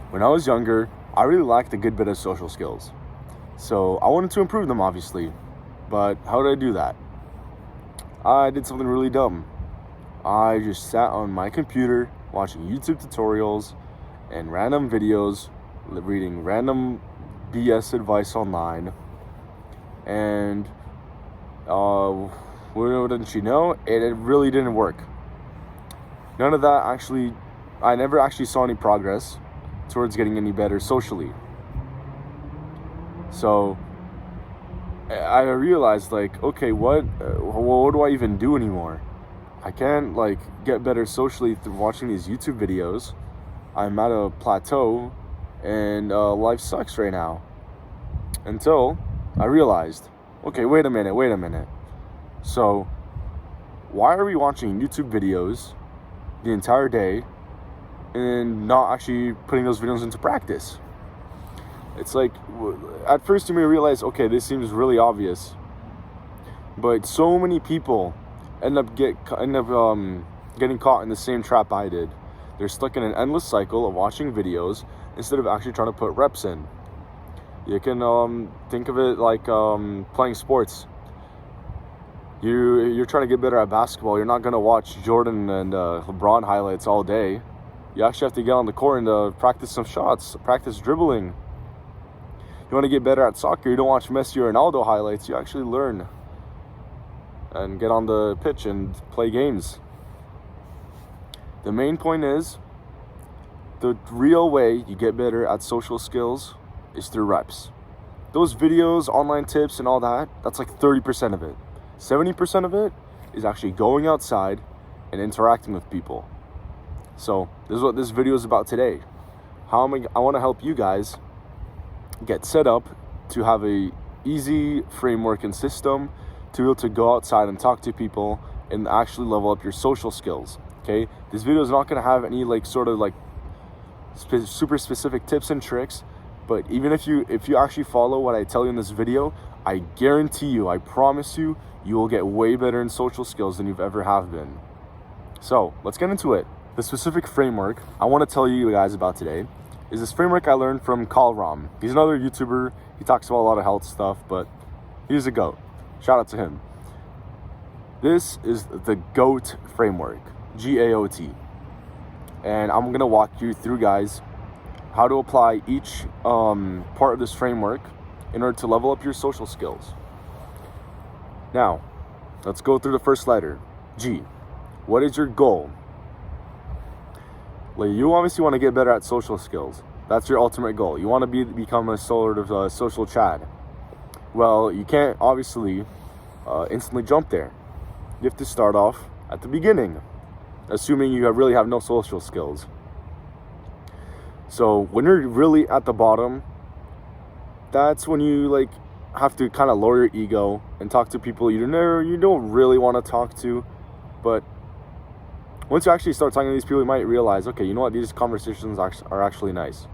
When I was younger, I really lacked a good bit of social skills. So I wanted to improve them, obviously. But how did I do that? I did something really dumb. I just sat on my computer watching YouTube tutorials and random videos, reading random BS advice online, and wouldn't you know, it really didn't work. None of that actually, I never actually saw any progress towards getting any better socially. So I realized, like, okay, what do I even do anymore? I can't like get better socially through watching these YouTube videos. I'm at a plateau, and life sucks right now. Until I realized, okay, wait a minute. So why are we watching YouTube videos the entire day and not actually putting those videos into practice? It's like, at first you may realize, okay, this seems really obvious, but so many people end up getting caught in the same trap I did. They're stuck in an endless cycle of watching videos instead of actually trying to put reps in. You can think of it like playing sports. You're trying to get better at basketball. You're not gonna watch Jordan and LeBron highlights all day. You actually have to get on the court and practice some shots, practice dribbling. You want to get better at soccer, you don't watch Messi or Ronaldo highlights. You actually learn and get on the pitch and play games. The main point is, the real way you get better at social skills is through reps. Those videos, online tips, and all that, that's like 30% of it. 70% of it is actually going outside and interacting with people. So this is what this video is about today. I want to help you guys get set up to have a easy framework and system to be able to go outside and talk to people and actually level up your social skills. Okay, this video is not going to have any super specific tips and tricks, but even if you actually follow what I tell you in this video, I guarantee you, I promise you, you will get way better in social skills than you've ever have been. So let's get into it. The specific framework I want to tell you guys about today is this framework I learned from Carl Ram. He's another YouTuber. He talks about a lot of health stuff, but he's a GOAT. Shout out to him. This is the GOAT framework, GAOT. And I'm gonna walk you through, guys, how to apply each part of this framework in order to level up your social skills. Now, let's go through the first letter, G. What is your goal? Like, you obviously want to get better at social skills. That's your ultimate goal. You want to become a sort of social Chad. Well, you can't obviously instantly jump there. You have to start off at the beginning, assuming you really have no social skills. So when you're really at the bottom, that's when you have to kind of lower your ego and talk to people you don't really want to talk to. But once you actually start talking to these people, you might realize, okay, you know what, these conversations are actually nice.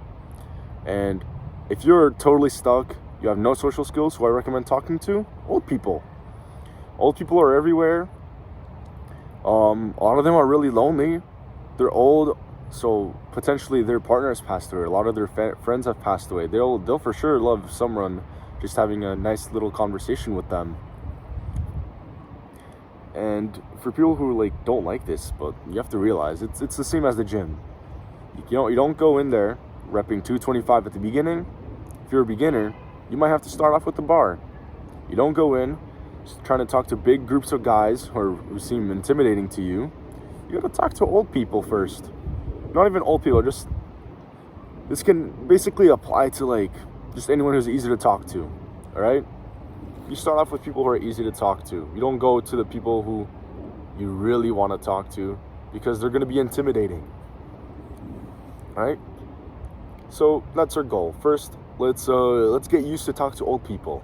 And if you're totally stuck, you have no social skills, who I recommend talking to? Old people. Old people are everywhere. A lot of them are really lonely. They're old, so potentially their partner has passed away. A lot of their friends have passed away. They'll for sure love someone just having a nice little conversation with them. And for people who don't like this, but you have to realize it's the same as the gym. You don't go in there repping 225 at the beginning. If you're a beginner, you might have to start off with the bar. You don't go in just trying to talk to big groups of guys who seem intimidating to you. You gotta talk to old people first. Not even old people, this can basically apply to just anyone who's easy to talk to. All right? You start off with people who are easy to talk to. You don't go to the people who you really want to talk to, because they're going to be intimidating. All right? So that's our goal. First, let's get used to talk to old people.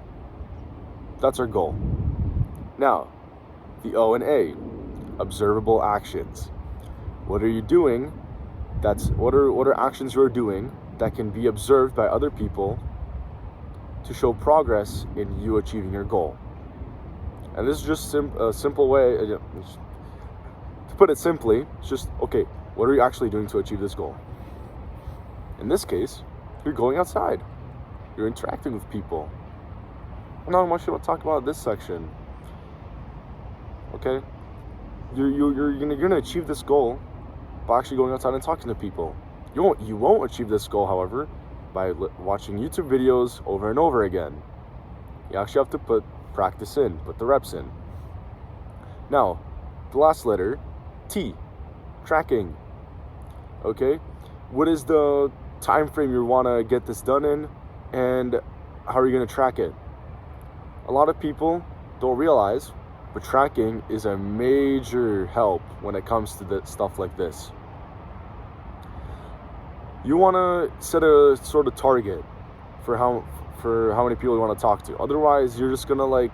That's our goal. Now, the O and A, observable actions. What are you doing? What are actions you're doing that can be observed by other people to show progress in you achieving your goal? And this is just a simple way, to put it simply, it's just, okay, what are you actually doing to achieve this goal? In this case, you're going outside. You're interacting with people. Not much to talk about this section. Okay? You're gonna achieve this goal by actually going outside and talking to people. You won't achieve this goal, however, by watching YouTube videos over and over again. You actually have to put practice in, put the reps in. Now, the last letter, T, tracking. Okay? What is the time frame you want to get this done in, and how are you going to track it? A lot of people don't realize, but tracking is a major help when it comes to stuff like this. You want to set a sort of target for how many people you want to talk to. Otherwise, you're just going to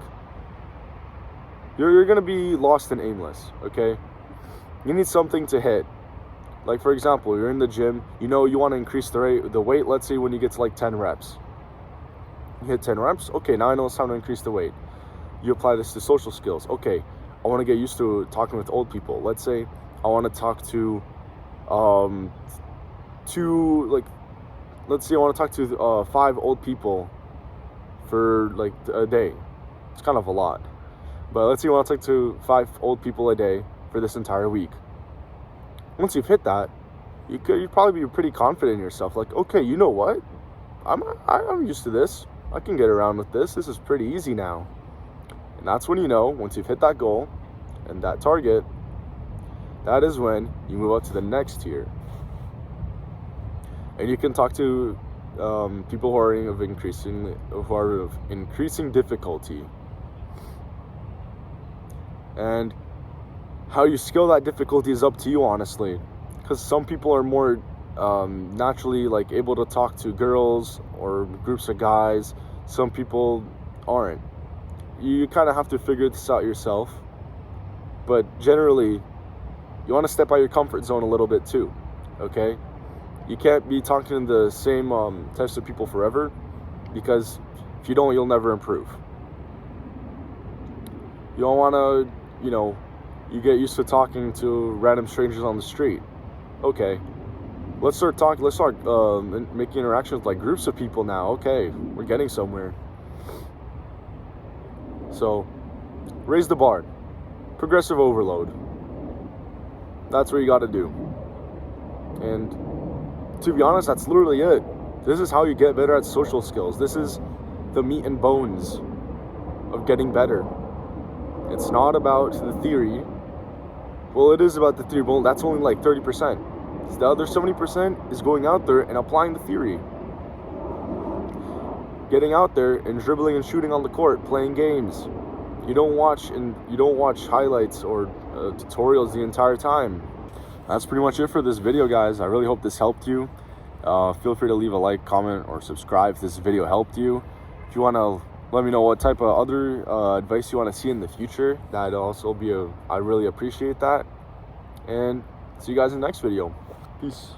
you're going to be lost and aimless, okay? You need something to hit. Like, for example, you're in the gym, you want to increase the weight, let's say when you get to 10 reps. You hit 10 reps, okay, now I know it's time to increase the weight. You apply this to social skills. Okay, I want to get used to talking with old people. Let's say I want to talk to, let's say I want to talk to 5 old people for a day. It's kind of a lot. But let's say you want to talk to 5 old people a day for this entire week. Once you've hit that, you'd probably be pretty confident in yourself. Like, okay, you know what? I'm used to this. I can get around with this. This is pretty easy now. And that's when once you've hit that goal and that target, that is when you move up to the next tier. And you can talk to people who are of increasing difficulty. And how you scale that difficulty is up to you, honestly, because some people are more naturally able to talk to girls or groups of guys. Some people aren't. You kind of have to figure this out yourself, but generally you want to step out your comfort zone a little bit too. Okay, you can't be talking to the same types of people forever, because if you don't, you'll never improve. You don't want to you get used to talking to random strangers on the street. Okay, let's start making interactions with groups of people now. Okay, we're getting somewhere. So, raise the bar. Progressive overload. That's what you got to do. And to be honest, that's literally it. This is how you get better at social skills. This is the meat and bones of getting better. It's not about the theory. Well, it is about the theory, but that's only 30%. The other 70% is going out there and applying the theory. Getting out there and dribbling and shooting on the court, playing games. You don't watch highlights or tutorials the entire time. That's pretty much it for this video, guys. I really hope this helped you. Feel free to leave a like, comment, or subscribe if this video helped you. If you want to let me know what type of other advice you want to see in the future, that'd also be I really appreciate that. And see you guys in the next video. Peace.